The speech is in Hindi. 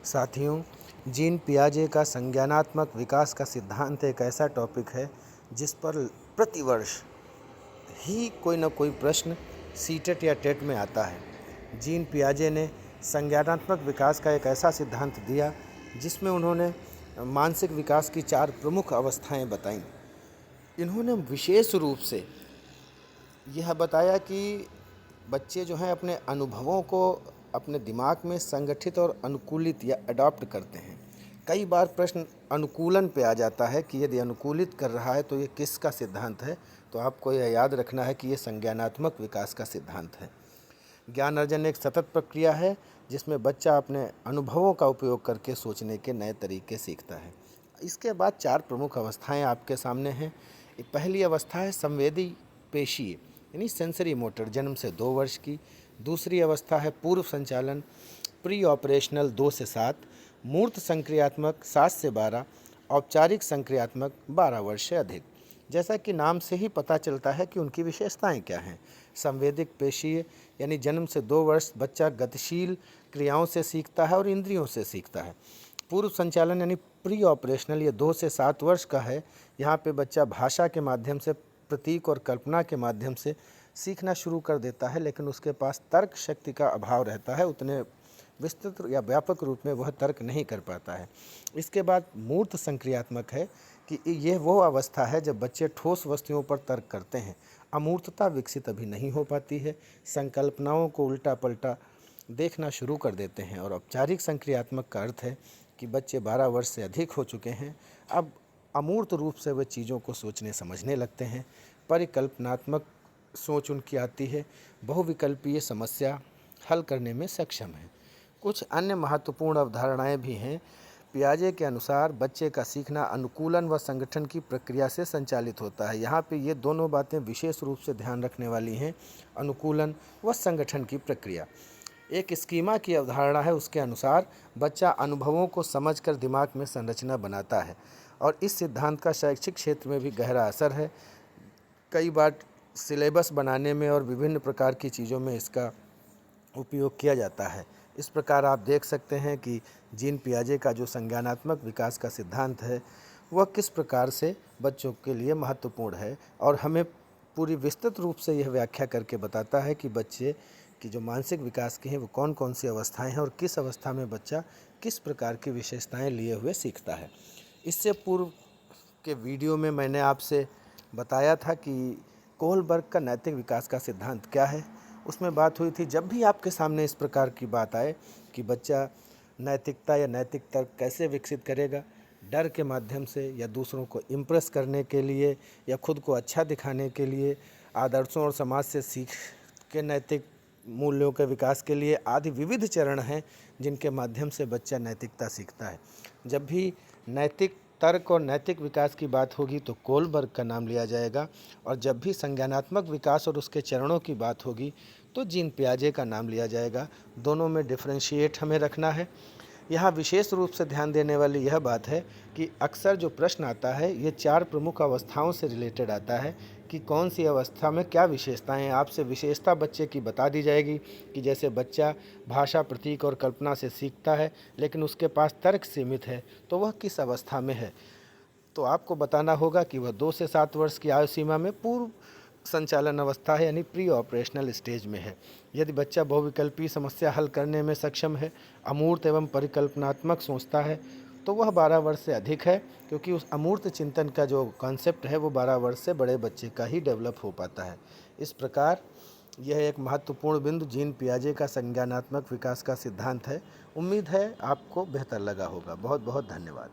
साथियों, जीन पियाजे का संज्ञानात्मक विकास का सिद्धांत एक ऐसा टॉपिक है जिस पर प्रतिवर्ष ही कोई न कोई प्रश्न सीटेट या टेट में आता है। जीन पियाजे ने संज्ञानात्मक विकास का एक ऐसा सिद्धांत दिया जिसमें उन्होंने मानसिक विकास की 4 प्रमुख अवस्थाएं बताईं। इन्होंने विशेष रूप से यह बताया कि बच्चे जो हैं अपने अनुभवों को अपने दिमाग में संगठित और अनुकूलित या अडॉप्ट करते हैं। कई बार प्रश्न अनुकूलन पे आ जाता है कि यदि अनुकूलित कर रहा है तो ये किसका सिद्धांत है। तो आपको यह याद रखना है कि ये संज्ञानात्मक विकास का सिद्धांत है। ज्ञान अर्जन एक सतत प्रक्रिया है जिसमें बच्चा अपने अनुभवों का उपयोग करके सोचने के नए तरीके सीखता है। इसके बाद 4 प्रमुख अवस्थाएं आपके सामने हैं। पहली अवस्था है संवेदी पेशीय यानी सेंसरी मोटर, जन्म से 2 वर्ष की। दूसरी अवस्था है पूर्व संचालन प्री ऑपरेशनल 2 से 7, मूर्त संक्रियात्मक 7 से 12, औपचारिक संक्रियात्मक 12 वर्ष से अधिक। जैसा कि नाम से ही पता चलता है कि उनकी विशेषताएं क्या हैं। संवेदिक पेशीय यानी जन्म से 2 वर्ष बच्चा गतिशील क्रियाओं से सीखता है और इंद्रियों से सीखता है। पूर्व संचालन यानी प्री ऑपरेशनल ये 2 से 7 वर्ष का है। यहाँ पे बच्चा भाषा के माध्यम से, प्रतीक और कल्पना के माध्यम से सीखना शुरू कर देता है, लेकिन उसके पास तर्क शक्ति का अभाव रहता है। उतने विस्तृत या व्यापक रूप में वह तर्क नहीं कर पाता है। इसके बाद मूर्त संक्रियात्मक है कि यह वो अवस्था है जब बच्चे ठोस वस्तुओं पर तर्क करते हैं। अमूर्तता विकसित अभी नहीं हो पाती है, संकल्पनाओं को उल्टा पलटा देखना शुरू कर देते हैं। और औपचारिक संक्रियात्मक का अर्थ है कि बच्चे 12 वर्ष से अधिक हो चुके हैं। अब अमूर्त रूप से वे चीज़ों को सोचने समझने लगते हैं। परिकल्पनात्मक सोच उनकी आती है, बहुविकल्पीय समस्या हल करने में सक्षम है। कुछ अन्य महत्वपूर्ण अवधारणाएं भी हैं। पियाजे के अनुसार बच्चे का सीखना अनुकूलन व संगठन की प्रक्रिया से संचालित होता है। यहाँ पे ये दोनों बातें विशेष रूप से ध्यान रखने वाली हैं, अनुकूलन व संगठन की प्रक्रिया। एक स्कीमा की अवधारणा है, उसके अनुसार बच्चा अनुभवों को समझकर दिमाग में संरचना बनाता है और इस सिद्धांत का शैक्षिक क्षेत्र में भी गहरा असर है। कई बार सिलेबस बनाने में और विभिन्न प्रकार की चीज़ों में इसका उपयोग किया जाता है। इस प्रकार आप देख सकते हैं कि जीन पियाजे का जो संज्ञानात्मक विकास का सिद्धांत है वह किस प्रकार से बच्चों के लिए महत्वपूर्ण है और हमें पूरी विस्तृत रूप से यह व्याख्या करके बताता है कि बच्चे की जो मानसिक विकास की हैं वो कौन कौन सी अवस्थाएं हैं और किस अवस्था में बच्चा किस प्रकार की विशेषताएं लिए हुए सीखता है। इससे पूर्व के वीडियो में मैंने आपसे बताया था कि कोहलबर्ग का नैतिक विकास का सिद्धांत क्या है। उसमें बात हुई थी, जब भी आपके सामने इस प्रकार की बात आए कि बच्चा नैतिकता या नैतिक तर्क कैसे विकसित करेगा, डर के माध्यम से या दूसरों को इम्प्रेस करने के लिए या खुद को अच्छा दिखाने के लिए, आदर्शों और समाज से सीख के नैतिक मूल्यों के विकास के लिए आदि विविध चरण हैं जिनके माध्यम से बच्चा नैतिकता सीखता है। जब भी नैतिक तर्क और नैतिक विकास की बात होगी तो कोहलबर्ग का नाम लिया जाएगा, और जब भी संज्ञानात्मक विकास और उसके चरणों की बात होगी तो जीन पियाजे का नाम लिया जाएगा। दोनों में डिफरेंशिएट हमें रखना है। यहाँ विशेष रूप से ध्यान देने वाली यह बात है कि अक्सर जो प्रश्न आता है ये 4 प्रमुख अवस्थाओं से रिलेटेड आता है कि कौन सी अवस्था में क्या विशेषताएं हैं। आपसे विशेषता बच्चे की बता दी जाएगी कि जैसे बच्चा भाषा, प्रतीक और कल्पना से सीखता है लेकिन उसके पास तर्क सीमित है, तो वह किस अवस्था में है। तो आपको बताना होगा कि वह 2 से 7 वर्ष की आयु सीमा में पूर्व संचालन अवस्था है यानी प्री ऑपरेशनल स्टेज में है। यदि बच्चा बहुविकल्पीय समस्या हल करने में सक्षम है, अमूर्त एवं परिकल्पनात्मक सोचता है, तो वह 12 वर्ष से अधिक है, क्योंकि उस अमूर्त चिंतन का जो कॉन्सेप्ट है वो 12 वर्ष से बड़े बच्चे का ही डेवलप हो पाता है। इस प्रकार यह एक महत्वपूर्ण बिंदु जीन पियाजे का संज्ञानात्मक विकास का सिद्धांत है। उम्मीद है आपको बेहतर लगा होगा। बहुत बहुत धन्यवाद।